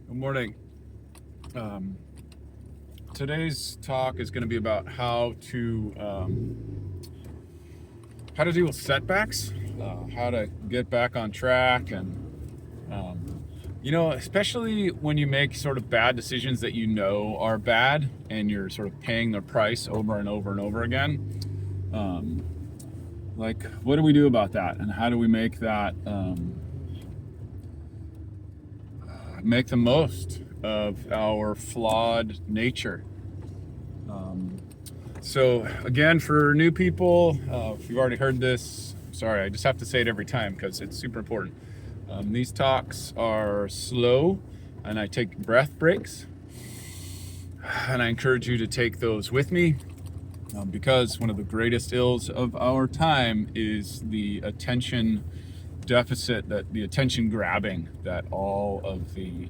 Good morning. Um, Today's talk is going to be about how to deal with setbacks, how to get back on track, and especially when you make sort of bad decisions that you know are bad, and you're sort of paying the price over and over and over again. Like, what do we do about that, and how do we make that make the most of our flawed nature? So again, for new people, if you've already heard this, sorry, I just have to say it every time because it's super important. These talks are slow, and I take breath breaks, and I encourage you to take those with me, because one of the greatest ills of our time is the attention deficit, that the attention grabbing that all of the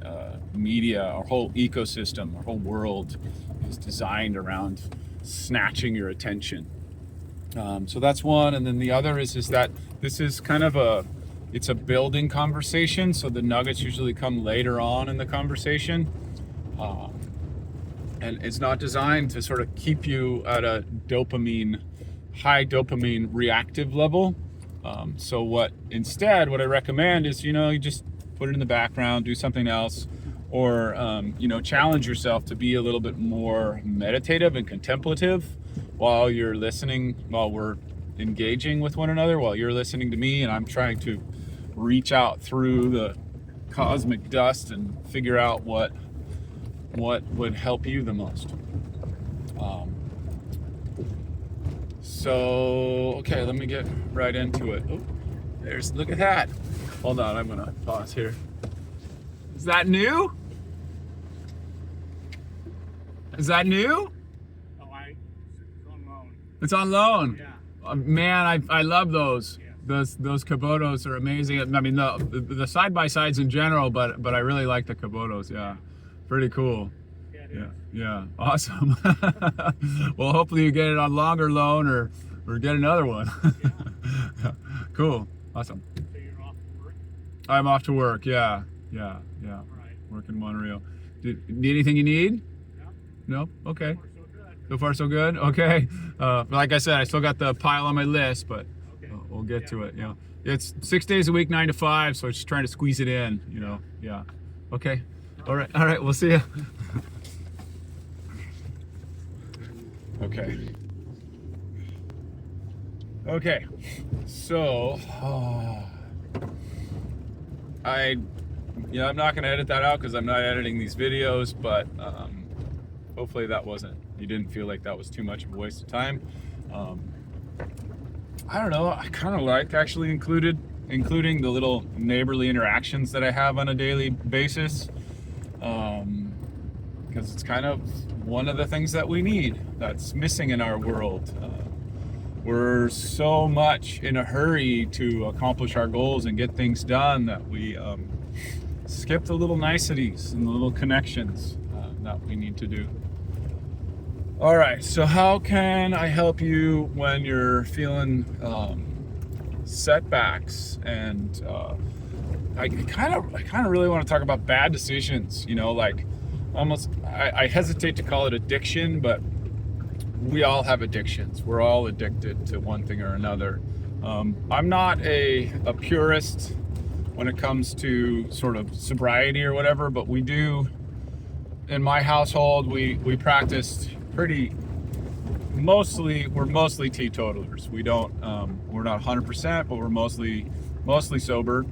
media, our whole ecosystem, our whole world is designed around snatching your attention. So that's one, and then the other is that this is kind of it's a building conversation, so the nuggets usually come later on in the conversation, and it's not designed to sort of keep you at a high dopamine reactive level. So what I recommend is, you just put it in the background, do something else, or, challenge yourself to be a little bit more meditative and contemplative while you're listening, while we're engaging with one another, while you're listening to me and I'm trying to reach out through the cosmic dust and figure out what would help you the most. Okay, let me get right into it. Oh, look at that. Hold on, I'm gonna pause here. Is that new? Is that new? Oh, it's on loan. It's on loan. Yeah. Man, I love those. Yeah. Those Kubotas are amazing. I mean, the side by sides in general, but I really like the Kubotas. Yeah, pretty cool. Yeah, it Yeah, is. yeah, awesome. Well, hopefully you get it on longer loan or get another one. Yeah. Cool, awesome. So you're off to work? I'm off to work. Yeah. All right. Working one reel. Need anything you need? No, No? Okay. we're so good. So far, so good. Okay. Like I said, I still got the pile on my list, but Okay. we'll get to it. It's 6 days a week, 9 to 5, so just trying to squeeze it in. Yeah. Okay. All right. We'll see you. Okay. So, I'm not going to edit that out because I'm not editing these videos, but hopefully you didn't feel like that was too much of a waste of time. I don't know. I kind of liked actually including the little neighborly interactions that I have on a daily basis, because it's kind of one of the things that we need that's missing in our world. We're so much in a hurry to accomplish our goals and get things done that we skip the little niceties and the little connections that we need to do. All right, so how can I help you when you're feeling setbacks? And I kind of really want to talk about bad decisions. Like almost I hesitate to call it addiction, but we all have addictions. We're all addicted to one thing or another. I'm not a purist when it comes to sort of sobriety or whatever, but we do, in my household, we practiced we're mostly teetotalers. We're not 100%, but we're mostly sober.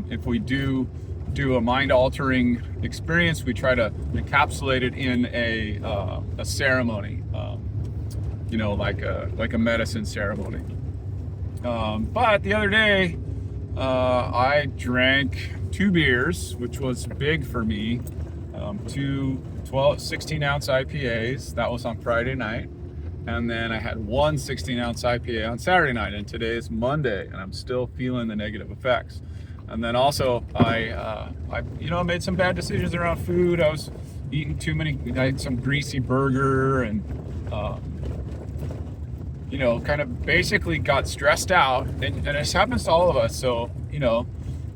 If we do a mind-altering experience, we try to encapsulate it in a ceremony, like a medicine ceremony. But the other day, I drank 2 beers, which was big for me. 2 16-ounce IPAs. That was on Friday night. And then I had 1 16-ounce IPA on Saturday night, and today is Monday, and I'm still feeling the negative effects. And then also, I made some bad decisions around food. I was eating too many. I had some greasy burger, and kind of basically got stressed out. And this happens to all of us. So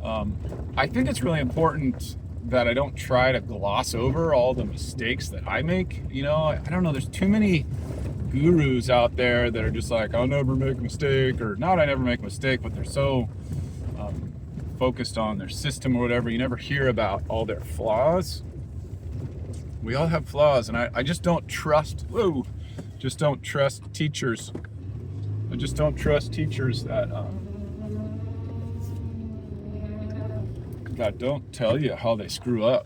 I think it's really important that I don't try to gloss over all the mistakes that I make. You know, I don't know, there's too many gurus out there that are just like, I'll never make a mistake, or not I never make a mistake, but they're so focused on their system or whatever. You never hear about all their flaws. We all have flaws, and I just don't trust, just don't trust teachers. I just don't trust teachers that don't tell you how they screw up.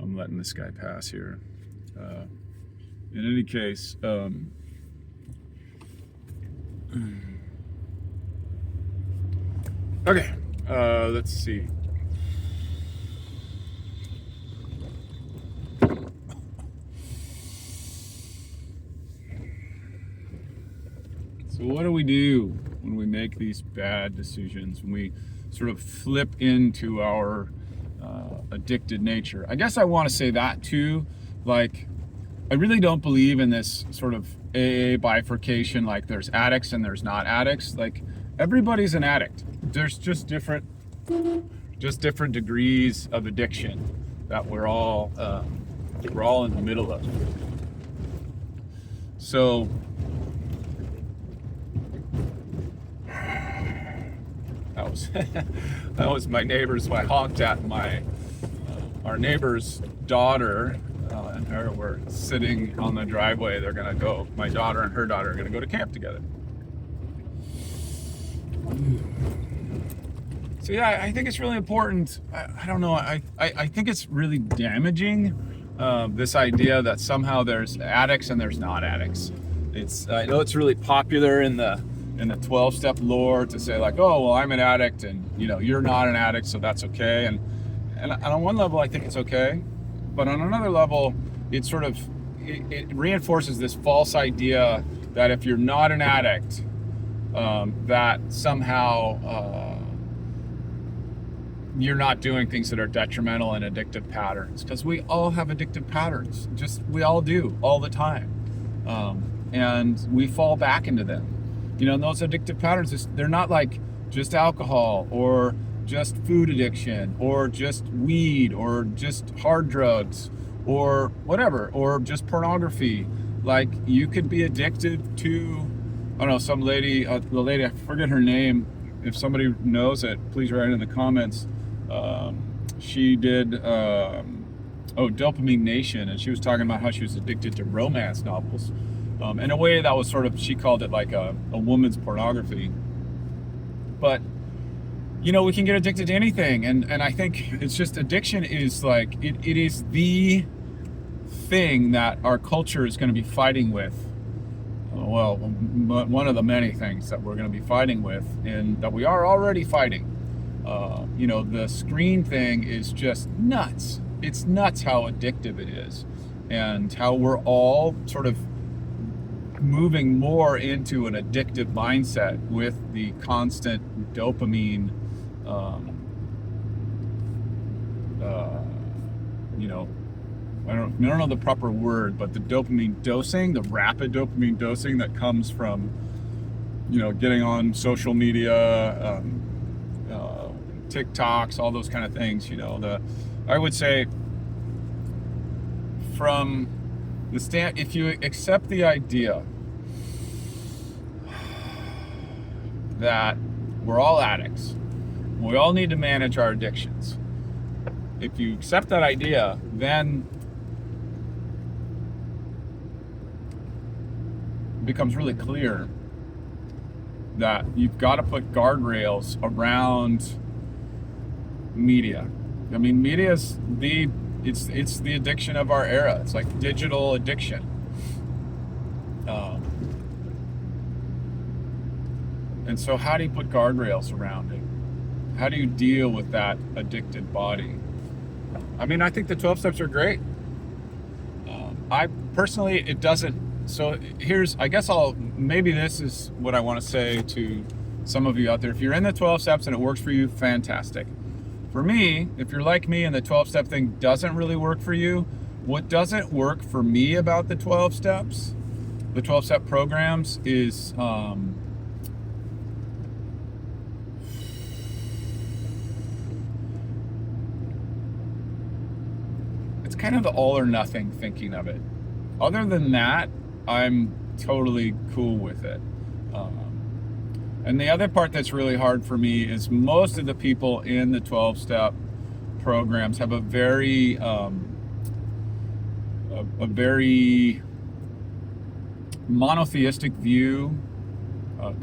I'm letting this guy pass here. In any case, okay, let's see. So what do we do when we make these bad decisions, when we sort of flip into our addicted nature? I guess I want to say that too. Like, I really don't believe in this sort of AA bifurcation, like there's addicts and there's not addicts. Like, everybody's an addict. There's just different degrees of addiction that we're all in the middle of. So that was my neighbors. I honked at our neighbor's daughter and her were sitting on the driveway. They're gonna go. My daughter and her daughter are gonna go to camp together. So yeah, I think it's really important. I don't know. I think it's really damaging, this idea that somehow there's addicts and there's not addicts. I know it's really popular in the 12-step lore to say like, oh, well, I'm an addict and you're not an addict, so that's okay. And on one level, I think it's okay, but on another level, it sort of it reinforces this false idea that if you're not an addict, that somehow you're not doing things that are detrimental and addictive patterns, because we all have addictive patterns. We all do all the time, and we fall back into them. And those addictive patterns, they're not like just alcohol or just food addiction or just weed or just hard drugs or whatever, or just pornography. Like, you could be addicted to, I don't know, some lady, the lady, I forget her name. If somebody knows it, please write in the comments. She did, Dopamine Nation, and she was talking about how she was addicted to romance novels. In a way that was sort of, she called it like a woman's pornography. But, we can get addicted to anything. And I think it's just, addiction is like, it is the thing that our culture is going to be fighting with. Well, one of the many things that we're going to be fighting with, and that we are already fighting. The screen thing is just nuts. It's nuts how addictive it is, and how we're all sort of moving more into an addictive mindset with the constant dopamine, I don't know the proper word, but the dopamine dosing, the rapid dopamine dosing that comes from, getting on social media, TikToks, all those kind of things. I would say, from the stand, if you accept the idea that we're all addicts, we all need to manage our addictions. If you accept that idea, then it becomes really clear that you've got to put guardrails around media. I mean, media is it's the addiction of our era. It's like digital addiction. And so how do you put guardrails around it? How do you deal with that addicted body? I mean, I think the 12 steps are great. I personally, it doesn't. So maybe this is what I want to say to some of you out there. If you're in the 12 steps and it works for you, fantastic. For me, if you're like me and the 12-step thing doesn't really work for you, what doesn't work for me about the 12 steps, the 12-step programs, is it's kind of the all or nothing thinking of it. Other than that, I'm totally cool with it. And the other part that's really hard for me is most of the people in the 12-step programs have a very monotheistic view,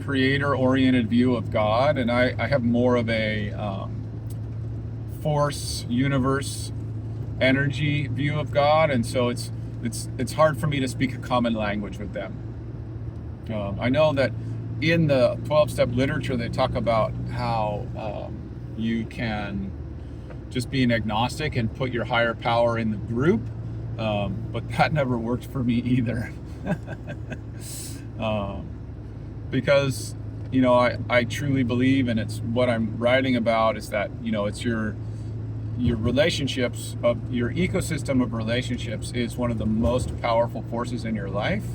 creator-oriented view of God, and I have more of a force, universe, energy view of God, and so it's hard for me to speak a common language with them. I know that in the 12-step literature they talk about how you can just be an agnostic and put your higher power in the group, but that never worked for me either. Because I truly believe, and it's what I'm writing about, is that it's your relationships, of your ecosystem of relationships is one of the most powerful forces in your life.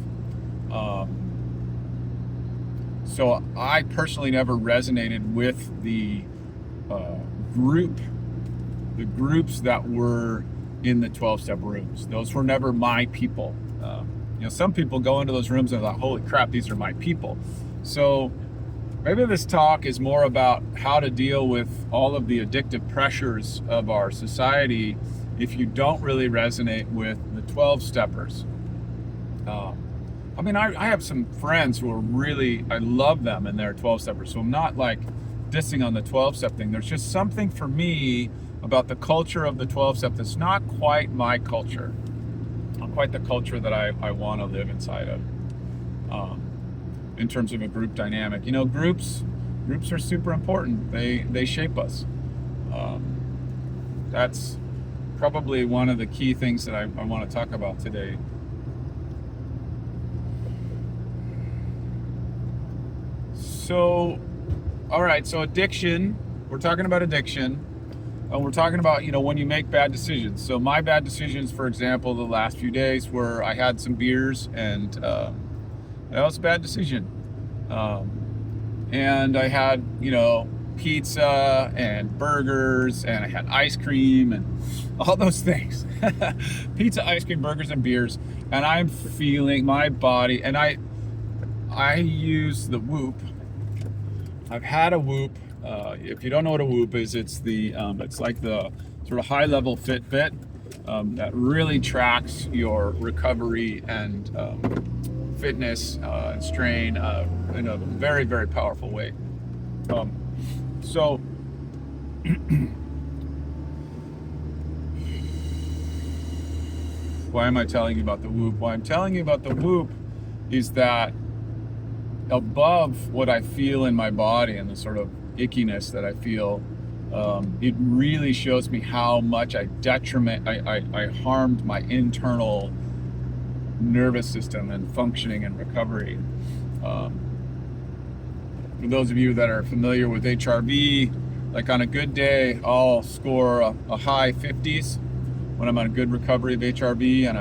So I personally never resonated with the groups that were in the 12-step rooms. Those were never my people. Some people go into those rooms and they're like, holy crap, these are my people. So maybe this talk is more about how to deal with all of the addictive pressures of our society if you don't really resonate with the 12-steppers. I have some friends who are really, I love them and they're 12-steppers, so I'm not like dissing on the 12-step thing. There's just something for me about the culture of the 12-step that's not quite my culture, not quite the culture that I want to live inside of, in terms of a group dynamic. Groups are super important. They shape us. That's probably one of the key things that I want to talk about today. So, all right, so addiction, we're talking about addiction, and we're talking about, when you make bad decisions. So my bad decisions, for example, the last few days where I had some beers, and that was a bad decision. And I had, pizza and burgers, and I had ice cream and all those things. Pizza, ice cream, burgers, and beers. And I'm feeling my body, and I use the Whoop. I've had a Whoop. If you don't know what a Whoop is, it's like the sort of high-level Fitbit that really tracks your recovery and fitness and strain in a very, very powerful way. So why am I telling you about the Whoop? Why I'm telling you about the Whoop is that above what I feel in my body and the sort of ickiness that I feel, it really shows me how much I harmed my internal nervous system and functioning and recovery. For those of you that are familiar with HRV, like on a good day, I'll score a high 50s when I'm on a good recovery of HRV, and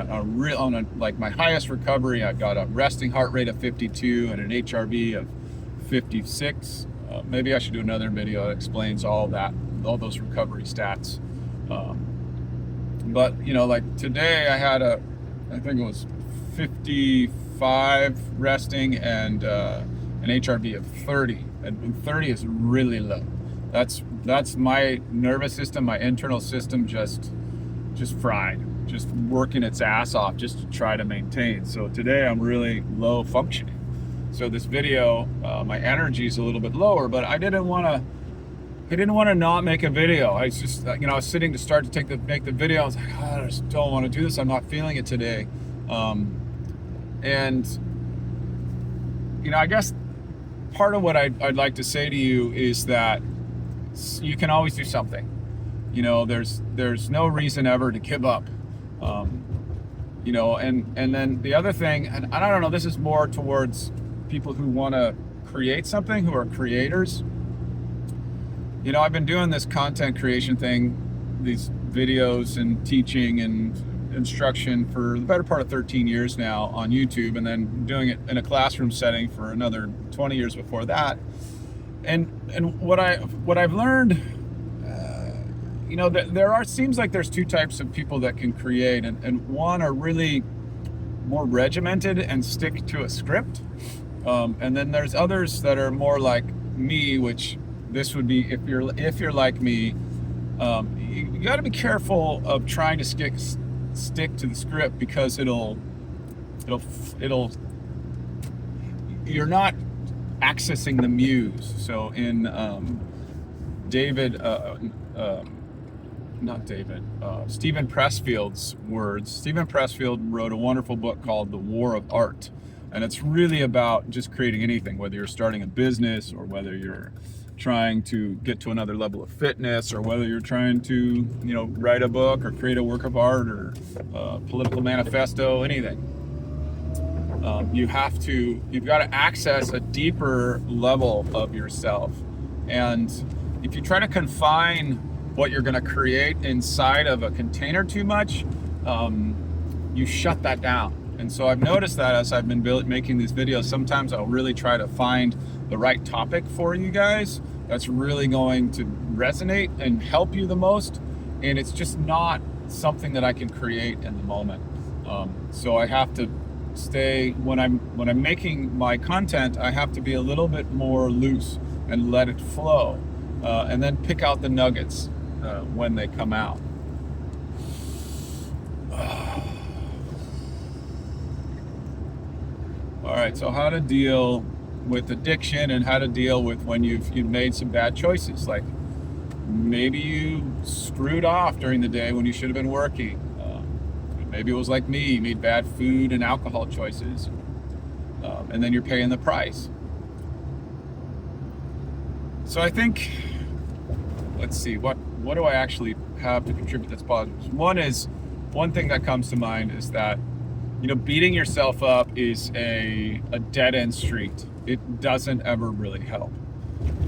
like my highest recovery, I've got a resting heart rate of 52 and an HRV of 56. Maybe I should do another video that explains all those recovery stats. But like today I had I think it was 55 resting and an HRV of 30, and 30 is really low. That's my nervous system, my internal system just fried, just working its ass off just to try to maintain. So today I'm really low functioning. So this video, my energy is a little bit lower, but I didn't want to not make a video. I just, I was sitting to start to make the video. I was like, I just don't want to do this. I'm not feeling it today. And I guess part of what I'd like to say to you is that you can always do something. There's no reason ever to give up. And then the other thing, and I don't know, this is more towards people who want to create something, who are creators. I've been doing this content creation thing, these videos and teaching and instruction for the better part of 13 years now on YouTube, and then doing it in a classroom setting for another 20 years before that. And what I've learned, you know, seems like there's two types of people that can create, and one are really more regimented and stick to a script. And then there's others that are more like me, which this would be, if you're like me, you got to be careful of trying to stick to the script, because it'll you're not accessing the muse. So in Stephen Pressfield's words, Stephen Pressfield wrote a wonderful book called The War of Art. And it's really about just creating anything, whether you're starting a business or whether you're trying to get to another level of fitness, or whether you're trying to, you know, write a book or create a work of art or a political manifesto, anything. You've got to access a deeper level of yourself. And if you try to confine what you're going to create inside of a container too much, you shut that down. And so I've noticed that as I've been making these videos, sometimes I'll really try to find the right topic for you guys that's really going to resonate and help you the most. And it's just not something that I can create in the moment. So I have to stay, when I'm making my content, I have to be a little bit more loose and let it flow, and then pick out the nuggets when they come out. All right, so how to deal with addiction, and how to deal with when you've made some bad choices. Like maybe you screwed off during the day when you should have been working. Maybe it was like me, you made bad food and alcohol choices, and then you're paying the price. So I think, let's see, what do I actually have to contribute that's positive? One thing that comes to mind is that, you know, beating yourself up is a dead-end street. It doesn't ever really help.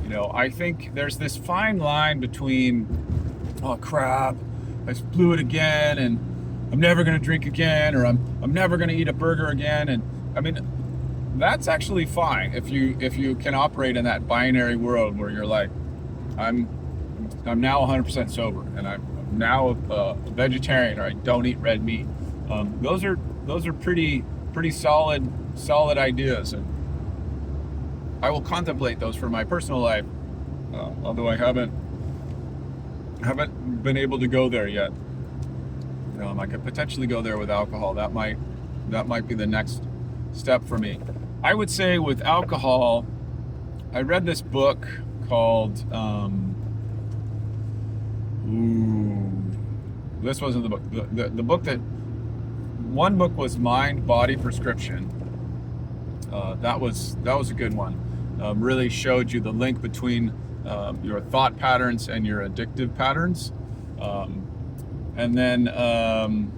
You know, I think there's this fine line between, oh crap, I blew it again, and I'm never gonna drink again, or I'm never gonna eat a burger again. And I mean, that's actually fine if you can operate in that binary world where you're like, I'm now 100% sober, and I'm now a vegetarian, or I don't eat red meat. Those are pretty solid ideas, and I will contemplate those for my personal life, although I haven't been able to go there yet. I could potentially go there with alcohol. That might be the next step for me. I would say with alcohol, I read this book called this wasn't the book. The book that one book was Mind Body Prescription. That was a good one. Really showed you the link between your thought patterns and your addictive patterns. And then I'm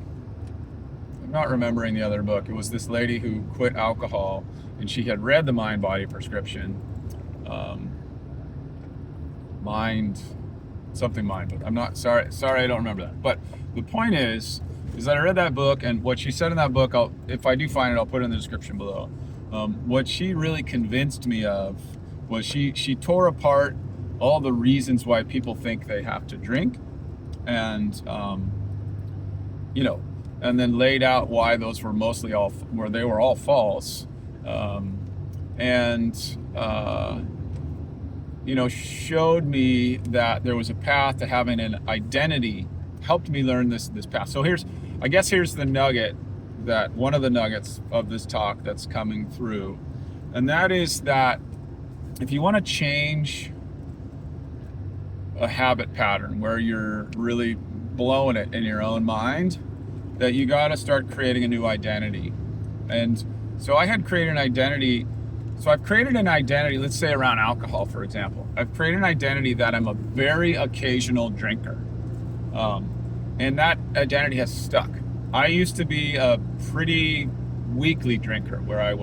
not remembering the other book. It was this lady who quit alcohol, and she had read the Mind Body Prescription. Mind, but I'm not sorry. I don't remember that. But the point is that I read that book, and what she said in that book, if I do find it, I'll put it in the description below. What she really convinced me of was she tore apart all the reasons why people think they have to drink, and and then laid out why those were mostly all false, showed me that there was a path to having an identity. Helped me learn this path. So here's the nugget, that one of the nuggets of this talk that's coming through, and that is that if you want to change a habit pattern where you're really blowing it in your own mind, that you got to start creating a new identity. And so I had created an identity. So I've created an identity, let's say around alcohol, for example. I've created an identity that I'm a very occasional drinker. And that identity has stuck. I used to be a pretty weekly drinker, where I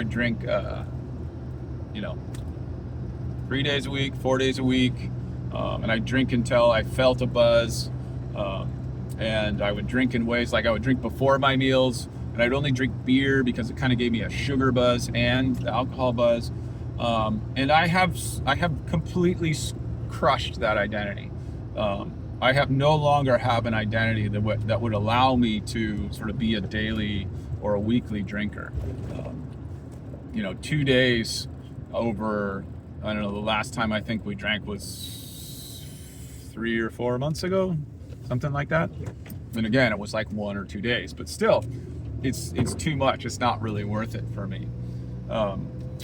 drink, 3 days a week, 4 days a week. And I drink until I felt a buzz. And I would drink in ways like I would drink before my meals, and I'd only drink beer because it kind of gave me a sugar buzz and the alcohol buzz. And I have completely crushed that identity. I have no longer have an identity that would allow me to sort of be a daily or a weekly drinker. 2 days over, I don't know, the last time I think we drank was 3 or 4 months ago, something like that. And again, it was like 1 or 2 days, but still, it's too much. It's not really worth it for me.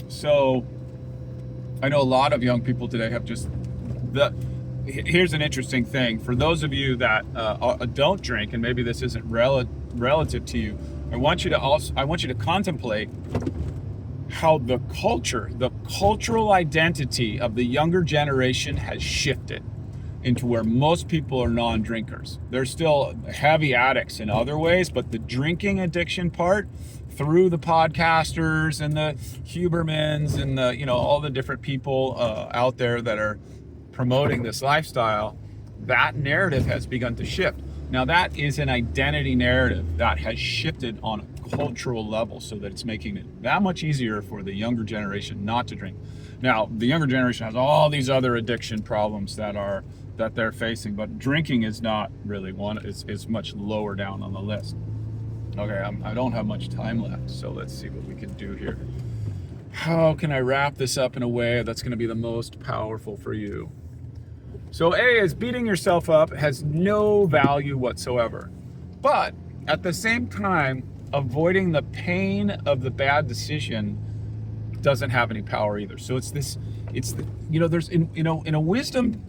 So I know a lot of young people today have just here's an interesting thing for those of you that don't drink, and maybe this isn't relative to you. I want you to contemplate how the cultural identity of the younger generation has shifted into where most people are non-drinkers. They're still heavy addicts in other ways, but the drinking addiction part, through the podcasters and the Hubermans and the all the different people out there that are promoting this lifestyle, that narrative has begun to shift. Now that is an identity narrative that has shifted on a cultural level, so that it's making it that much easier for the younger generation not to drink. Now the younger generation has all these other addiction problems that they're facing, but drinking is not really one. It's much lower down on the list. Okay, I don't have much time left, so let's see what we can do here. How can I wrap this up in a way that's going to be the most powerful for you? So A is beating yourself up has no value whatsoever. But at the same time, avoiding the pain of the bad decision doesn't have any power either. So there's in a wisdom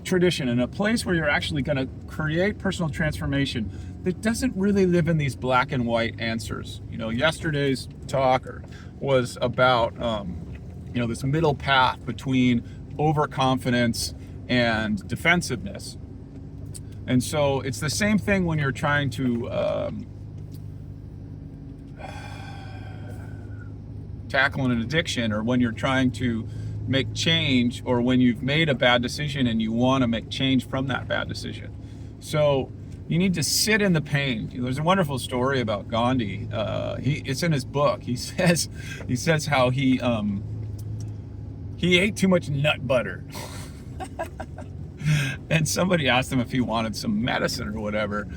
tradition, in a place where you're actually going to create personal transformation that doesn't really live in these black and white answers. Yesterday's talk was about this middle path between overconfidence and defensiveness. And so it's the same thing when you're trying to tackle an addiction, or when you're trying to make change, or when you've made a bad decision and you want to make change from that bad decision. So you need to sit in the pain. There's a wonderful story about Gandhi. It's in his book. He says how he ate too much nut butter. And somebody asked him if he wanted some medicine or whatever,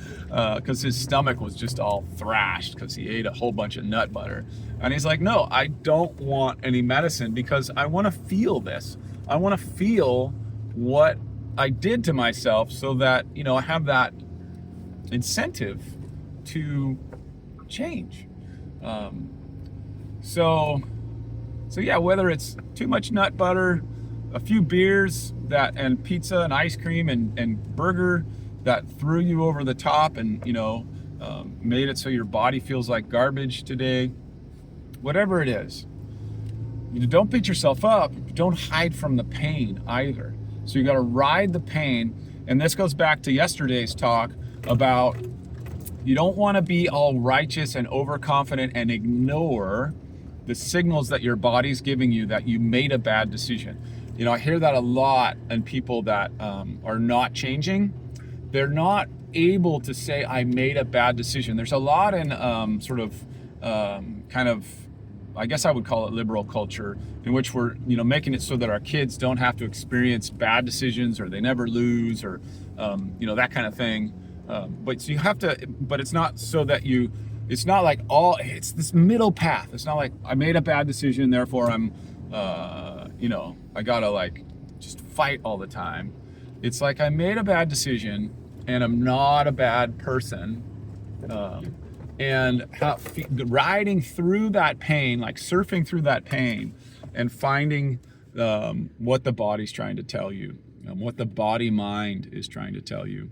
because his stomach was just all thrashed because he ate a whole bunch of nut butter. And he's like, no, I don't want any medicine, because I want to feel this. I want to feel what I did to myself, so that, I have that incentive to change. So yeah, whether it's too much nut butter, a few beers and pizza and ice cream and burger that threw you over the top and made it so your body feels like garbage today, whatever it is, don't beat yourself up. Don't hide from the pain either. So you got to ride the pain. And this goes back to yesterday's talk about, you don't want to be all righteous and overconfident and ignore the signals that your body's giving you that you made a bad decision. I hear that a lot in people that are not changing. They're not able to say, I made a bad decision. There's a lot in kind of, I guess I would call it liberal culture, in which we're, making it so that our kids don't have to experience bad decisions, or they never lose, or, that kind of thing. But so you have to, but it's not so that it's not like it's this middle path. It's not like I made a bad decision, therefore I'm, I gotta just fight all the time. It's like I made a bad decision and I'm not a bad person. And riding through that pain, surfing through that pain, and finding what the body's trying to tell you, what the body mind is trying to tell you.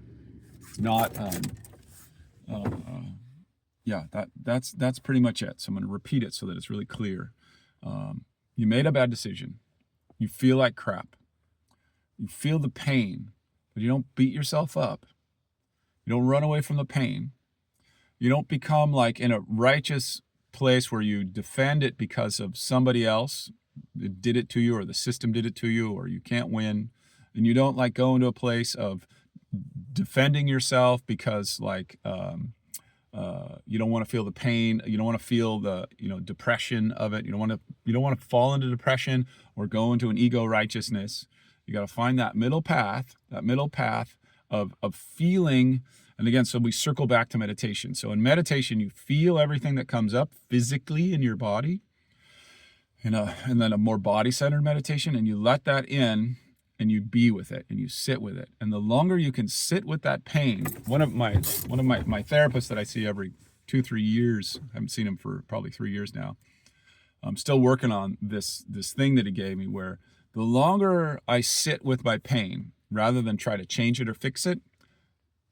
Not, that's pretty much it. So I'm going to repeat it so that it's really clear. You made a bad decision. You feel like crap. You feel the pain, but you don't beat yourself up. You don't run away from the pain. You don't become in a righteous place where you defend it because of somebody else that did it to you, or the system did it to you, or you can't win. And you don't go into a place of defending yourself because you don't want to feel the pain. You don't want to feel the depression of it. You don't want to fall into depression or go into an ego righteousness. You got to find that middle path of feeling. And again, so we circle back to meditation. So in meditation, you feel everything that comes up physically in your body, and then a more body-centered meditation, and you let that in and you be with it and you sit with it. And the longer you can sit with that pain, one of my therapists that I see every 2-3 years, I haven't seen him for probably 3 years now. I'm still working on this thing that he gave me, where the longer I sit with my pain rather than try to change it or fix it,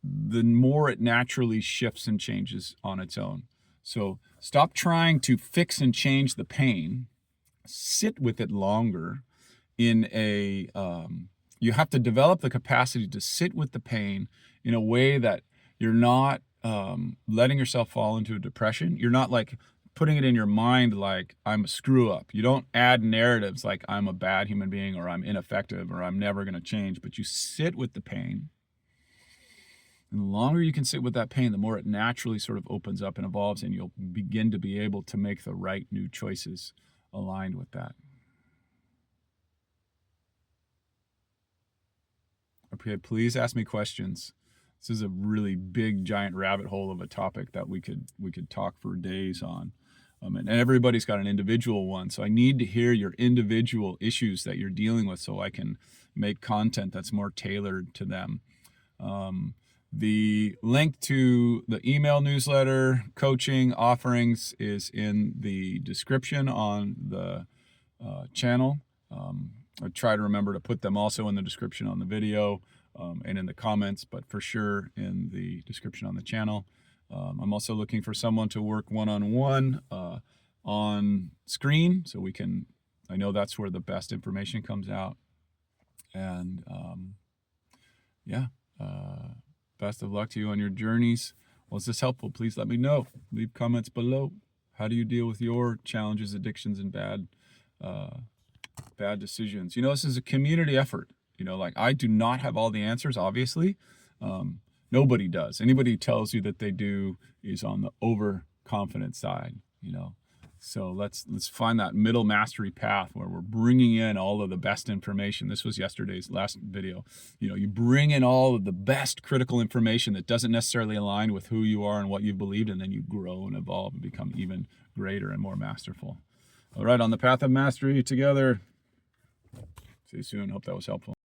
the more it naturally shifts and changes on its own. So stop trying to fix and change the pain. Sit with it longer in a, you have to develop the capacity to sit with the pain in a way that you're not letting yourself fall into a depression. You're not like putting it in your mind like I'm a screw up. You don't add narratives like I'm a bad human being or I'm ineffective or I'm never going to change, but you sit with the pain. And the longer you can sit with that pain, the more it naturally sort of opens up and evolves, and you'll begin to be able to make the right new choices aligned with that. Okay, please ask me questions. This is a really big, giant rabbit hole of a topic that we could talk for days on. And everybody's got an individual one. So I need to hear your individual issues that you're dealing with so I can make content that's more tailored to them. The link to the email newsletter, coaching offerings is in the description on the channel. I try to remember to put them also in the description on the video and in the comments, but for sure in the description on the channel. I'm also looking for someone to work one-on-one on screen, so we can, I know that's where the best information comes out. And best of luck to you on your journeys. Was this helpful? Please let me know. Leave comments below. How do you deal with your challenges, addictions, and bad decisions? You know, this is a community effort. You know, like, I do not have all the answers, obviously. Nobody does. Anybody who tells you that they do is on the overconfident side, you know. So let's find that middle mastery path where we're bringing in all of the best information. This was yesterday's last video. You know, you bring in all of the best critical information that doesn't necessarily align with who you are and what you've believed, and then you grow and evolve and become even greater and more masterful. All right, on the path of mastery together. See you soon. Hope that was helpful.